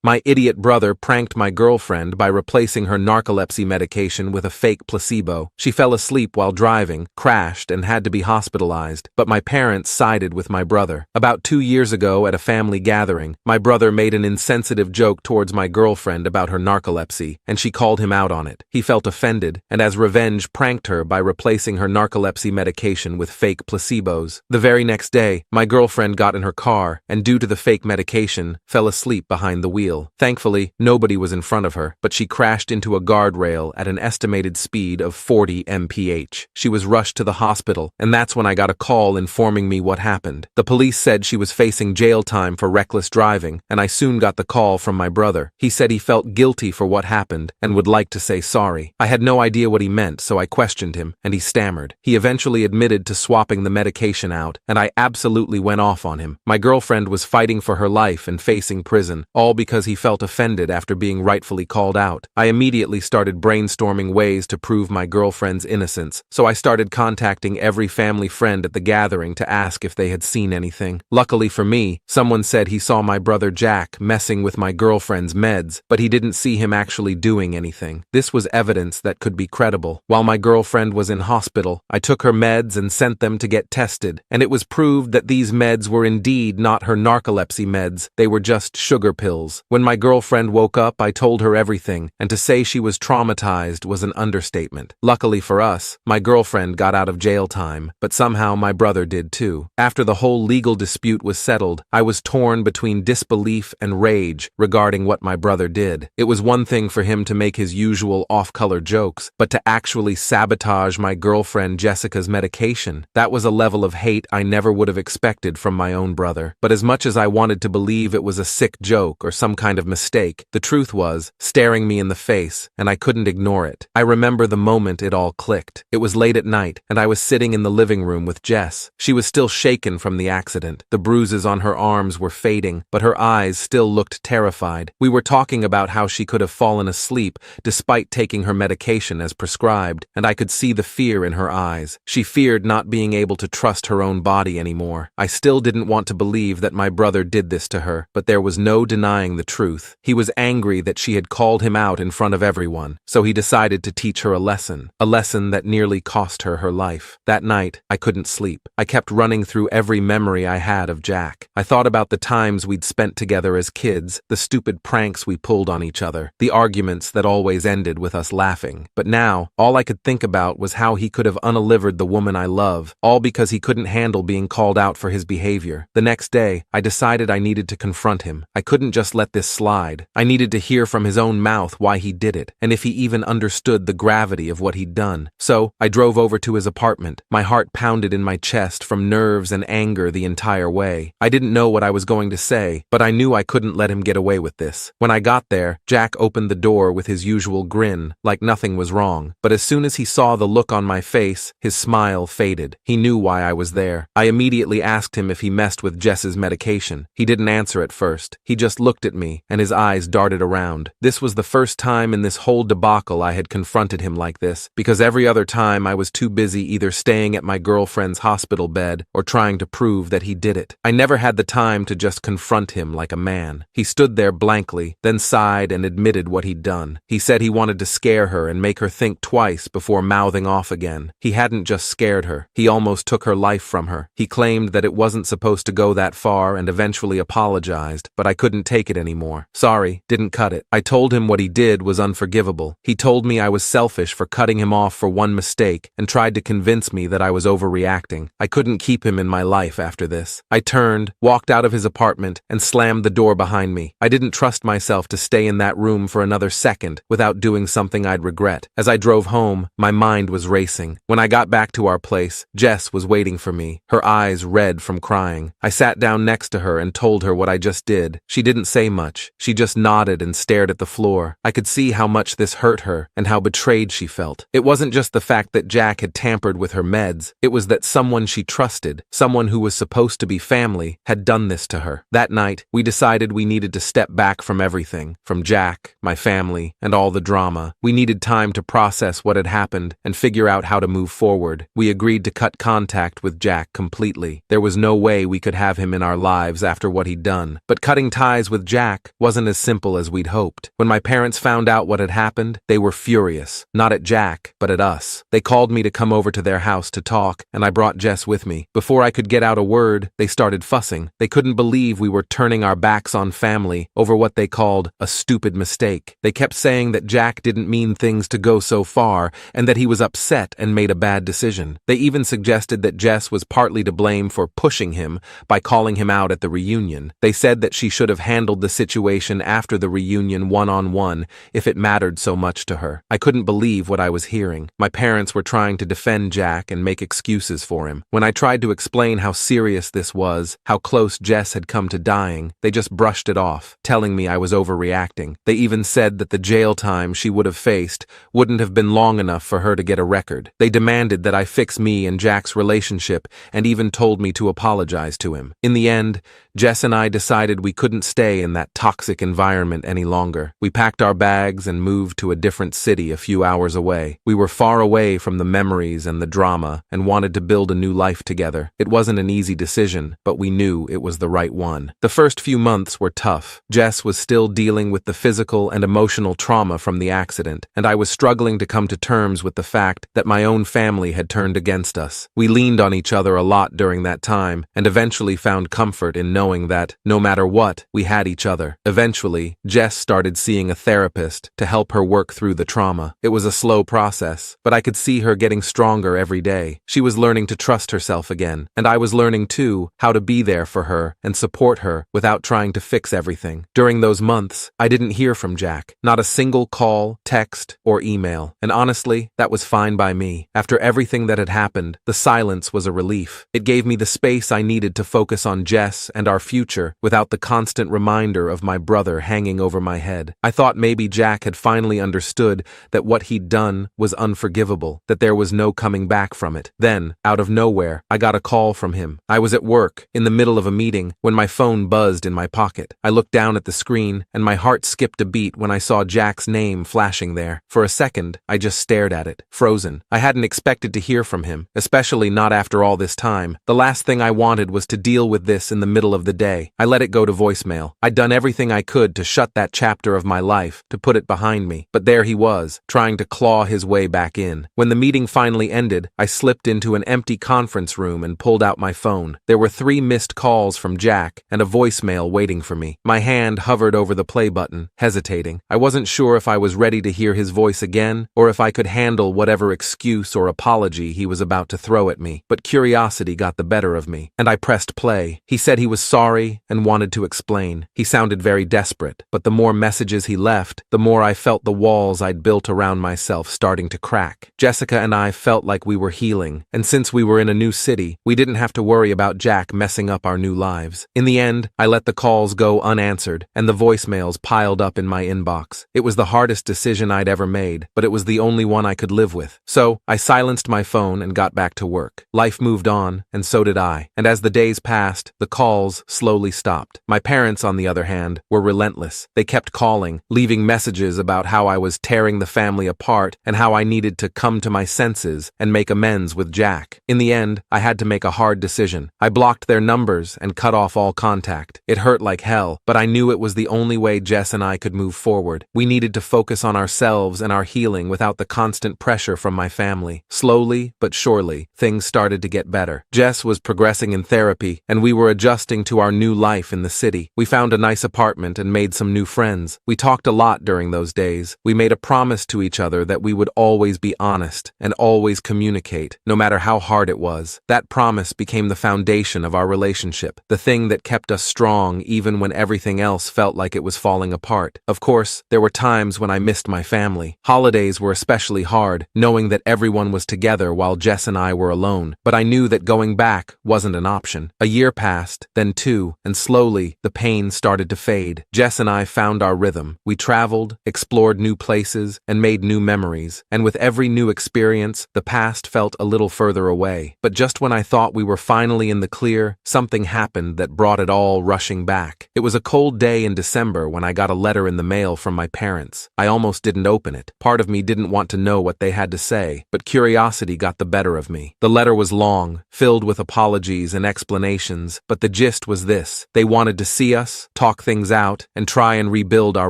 My idiot brother pranked my girlfriend by replacing her narcolepsy medication with a fake placebo. She fell asleep while driving, crashed, and had to be hospitalized, but my parents sided with my brother. About 2 years ago at a family gathering, my brother made an insensitive joke towards my girlfriend about her narcolepsy, and she called him out on it. He felt offended, and as revenge pranked her by replacing her narcolepsy medication with fake placebos. The very next day, my girlfriend got in her car, and due to the fake medication, fell asleep behind the wheel. Thankfully, nobody was in front of her, but she crashed into a guardrail at an estimated speed of 40 mph. She was rushed to the hospital, and that's when I got a call informing me what happened. The police said she was facing jail time for reckless driving, and I soon got the call from my brother. He said he felt guilty for what happened and would like to say sorry. I had no idea what he meant, so I questioned him, and he stammered. He eventually admitted to swapping the medication out, and I absolutely went off on him. My girlfriend was fighting for her life and facing prison, all because he felt offended after being rightfully called out. I immediately started brainstorming ways to prove my girlfriend's innocence, so I started contacting every family friend at the gathering to ask if they had seen anything. Luckily for me, someone said he saw my brother Jack messing with my girlfriend's meds, but he didn't see him actually doing anything. This was evidence that could be credible. While my girlfriend was in hospital, I took her meds and sent them to get tested, and it was proved that these meds were indeed not her narcolepsy meds, they were just sugar pills. When my girlfriend woke up, I told her everything, and to say she was traumatized was an understatement. Luckily for us, my girlfriend got out of jail time, but somehow my brother did too. After the whole legal dispute was settled, I was torn between disbelief and rage regarding what my brother did. It was one thing for him to make his usual off-color jokes, but to actually sabotage my girlfriend Jessica's medication, that was a level of hate I never would have expected from my own brother. But as much as I wanted to believe it was a sick joke or some kind of mistake, the truth was staring me in the face, and I couldn't ignore it. I remember the moment it all clicked. It was late at night, and I was sitting in the living room with Jess. She was still shaken from the accident. The bruises on her arms were fading, but her eyes still looked terrified. We were talking about how she could have fallen asleep despite taking her medication as prescribed, and I could see the fear in her eyes. She feared not being able to trust her own body anymore. I still didn't want to believe that my brother did this to her, but there was no denying the truth. He was angry that she had called him out in front of everyone, so he decided to teach her a lesson that nearly cost her her life. That night, I couldn't sleep. I kept running through every memory I had of Jack. I thought about the times we'd spent together as kids, the stupid pranks we pulled on each other, the arguments that always ended with us laughing. But now, all I could think about was how he could have unalivered the woman I love, all because he couldn't handle being called out for his behavior. The next day, I decided I needed to confront him. I couldn't just let this slide. I needed to hear from his own mouth why he did it, and if he even understood the gravity of what he'd done. So, I drove over to his apartment. My heart pounded in my chest from nerves and anger the entire way. I didn't know what I was going to say, but I knew I couldn't let him get away with this. When I got there, Jack opened the door with his usual grin, like nothing was wrong. But as soon as he saw the look on my face, his smile faded. He knew why I was there. I immediately asked him if he messed with Jess's medication. He didn't answer at first. He just looked at me, and his eyes darted around. This was the first time in this whole debacle I had confronted him like this, because every other time I was too busy either staying at my girlfriend's hospital bed or trying to prove that he did it. I never had the time to just confront him like a man. He stood there blankly, then sighed and admitted what he'd done. He said he wanted to scare her and make her think twice before mouthing off again. He hadn't just scared her, he almost took her life from her. He claimed that it wasn't supposed to go that far and eventually apologized, but I couldn't take it anymore. Sorry, didn't cut it. I told him what he did was unforgivable. He told me I was selfish for cutting him off for one mistake and tried to convince me that I was overreacting. I couldn't keep him in my life after this. I turned, walked out of his apartment, and slammed the door behind me. I didn't trust myself to stay in that room for another second without doing something I'd regret. As I drove home, my mind was racing. When I got back to our place, Jess was waiting for me, her eyes red from crying. I sat down next to her and told her what I just did. She didn't say much. She just nodded and stared at the floor. I could see how much this hurt her and how betrayed she felt. It wasn't just the fact that Jack had tampered with her meds. It was that someone she trusted, someone who was supposed to be family, had done this to her. That night, we decided we needed to step back from everything, from Jack, my family, and all the drama. We needed time to process what had happened and figure out how to move forward. We agreed to cut contact with Jack completely. There was no way we could have him in our lives after what he'd done. But cutting ties with Jack Jack wasn't as simple as we'd hoped. When my parents found out what had happened, they were furious. Not at Jack, but at us. They called me to come over to their house to talk, and I brought Jess with me. Before I could get out a word, they started fussing. They couldn't believe we were turning our backs on family over what they called a stupid mistake. They kept saying that Jack didn't mean things to go so far, and that he was upset and made a bad decision. They even suggested that Jess was partly to blame for pushing him by calling him out at the reunion. They said that she should have handled the situation after the reunion one-on-one if it mattered so much to her. I couldn't believe what I was hearing. My parents were trying to defend Jack and make excuses for him. When I tried to explain how serious this was, how close Jess had come to dying, they just brushed it off, telling me I was overreacting. They even said that the jail time she would have faced wouldn't have been long enough for her to get a record. They demanded that I fix me and Jack's relationship and even told me to apologize to him. In the end, Jess and I decided we couldn't stay in that toxic environment any longer. We packed our bags and moved to a different city a few hours away. We were far away from the memories and the drama and wanted to build a new life together. It wasn't an easy decision, but we knew it was the right one. The first few months were tough. Jess was still dealing with the physical and emotional trauma from the accident, and I was struggling to come to terms with the fact that my own family had turned against us. We leaned on each other a lot during that time and eventually found comfort in knowing that, no matter what, we had each other. Eventually, Jess started seeing a therapist to help her work through the trauma. It was a slow process, but I could see her getting stronger every day. She was learning to trust herself again, and I was learning too how to be there for her and support her without trying to fix everything. During those months, I didn't hear from Jack. Not a single call, text, or email. And honestly, that was fine by me. After everything that had happened, the silence was a relief. It gave me the space I needed to focus on Jess and our future without the constant reminder of my brother hanging over my head. I thought maybe Jack had finally understood that what he'd done was unforgivable, that there was no coming back from it. Then, out of nowhere, I got a call from him. I was at work, in the middle of a meeting, when my phone buzzed in my pocket. I looked down at the screen, and my heart skipped a beat when I saw Jack's name flashing there. For a second, I just stared at it, frozen. I hadn't expected to hear from him, especially not after all this time. The last thing I wanted was to deal with this in the middle of the day. I let it go to voicemail. I'd done everything I could to shut that chapter of my life, to put it behind me. But there he was, trying to claw his way back in. When the meeting finally ended, I slipped into an empty conference room and pulled out my phone. There were 3 missed calls from Jack and a voicemail waiting for me. My hand hovered over the play button, hesitating. I wasn't sure if I was ready to hear his voice again, or if I could handle whatever excuse or apology he was about to throw at me. But curiosity got the better of me, and I pressed play. He said he was sorry and wanted to explain. He sounded very desperate, but the more messages he left, the more I felt the walls I'd built around myself starting to crack. Jessica and I felt like we were healing, and since we were in a new city, we didn't have to worry about Jack messing up our new lives. In the end, I let the calls go unanswered, and the voicemails piled up in my inbox. It was the hardest decision I'd ever made, but it was the only one I could live with. So, I silenced my phone and got back to work. Life moved on, and so did I. And as the days passed, the calls slowly stopped. My parents, on the other hand, were relentless. They kept calling, leaving messages about how I was tearing the family apart and how I needed to come to my senses and make amends with Jack. In the end, I had to make a hard decision. I blocked their numbers and cut off all contact. It hurt like hell, but I knew it was the only way Jess and I could move forward. We needed to focus on ourselves and our healing without the constant pressure from my family. Slowly, but surely, things started to get better. Jess was progressing in therapy, and we were adjusting to our new life in the city. We found a nice apartment and made some new friends. We talked a lot during those days. We made a promise to each other that we would always be honest and always communicate, no matter how hard it was. That promise became the foundation of our relationship, the thing that kept us strong even when everything else felt like it was falling apart. Of course, there were times when I missed my family. Holidays were especially hard, knowing that everyone was together while Jess and I were alone, but I knew that going back wasn't an option. A year passed, then 2, and slowly, the pain started to fade. Jess and I found our rhythm. We traveled, explored new places, and made new memories, and with every new experience, the past felt a little further away. But just when I thought we were finally in the clear, something happened that brought it all rushing back. It was a cold day in December when I got a letter in the mail from my parents. I almost didn't open it. Part of me didn't want to know what they had to say, but curiosity got the better of me. The letter was long, filled with apologies and explanations, but the gist was this: they wanted to see us, talk talk things out and try and rebuild our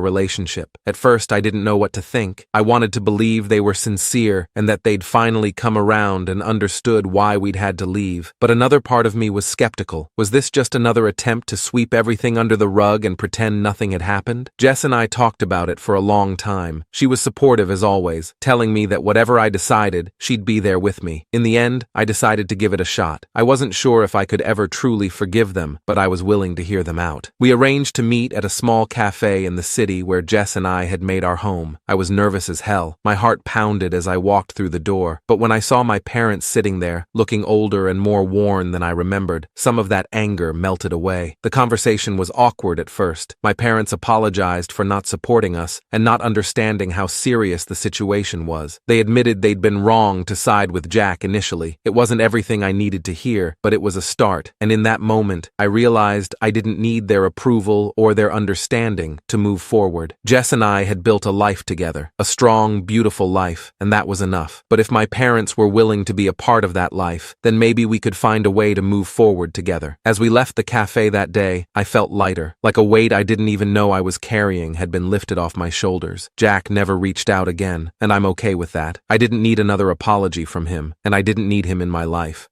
relationship. At first, I didn't know what to think. I wanted to believe they were sincere and that they'd finally come around and understood why we'd had to leave. But another part of me was skeptical. Was this just another attempt to sweep everything under the rug and pretend nothing had happened? Jess and I talked about it for a long time. She was supportive as always, telling me that whatever I decided, she'd be there with me. In the end, I decided to give it a shot. I wasn't sure if I could ever truly forgive them, but I was willing to hear them out. We arranged to meet at a small cafe in the city where Jess and I had made our home. I was nervous as hell. My heart pounded as I walked through the door. But when I saw my parents sitting there, looking older and more worn than I remembered, some of that anger melted away. The conversation was awkward at first. My parents apologized for not supporting us and not understanding how serious the situation was. They admitted they'd been wrong to side with Jack initially. It wasn't everything I needed to hear, but it was a start. And in that moment, I realized I didn't need their approval or their understanding to move forward. Jess and I had built a life together, a strong, beautiful life, and that was enough. But if my parents were willing to be a part of that life, then maybe we could find a way to move forward together. As we left the cafe that day, I felt lighter, like a weight I didn't even know I was carrying had been lifted off my shoulders. Jack never reached out again, and I'm okay with that. I didn't need another apology from him, and I didn't need him in my life.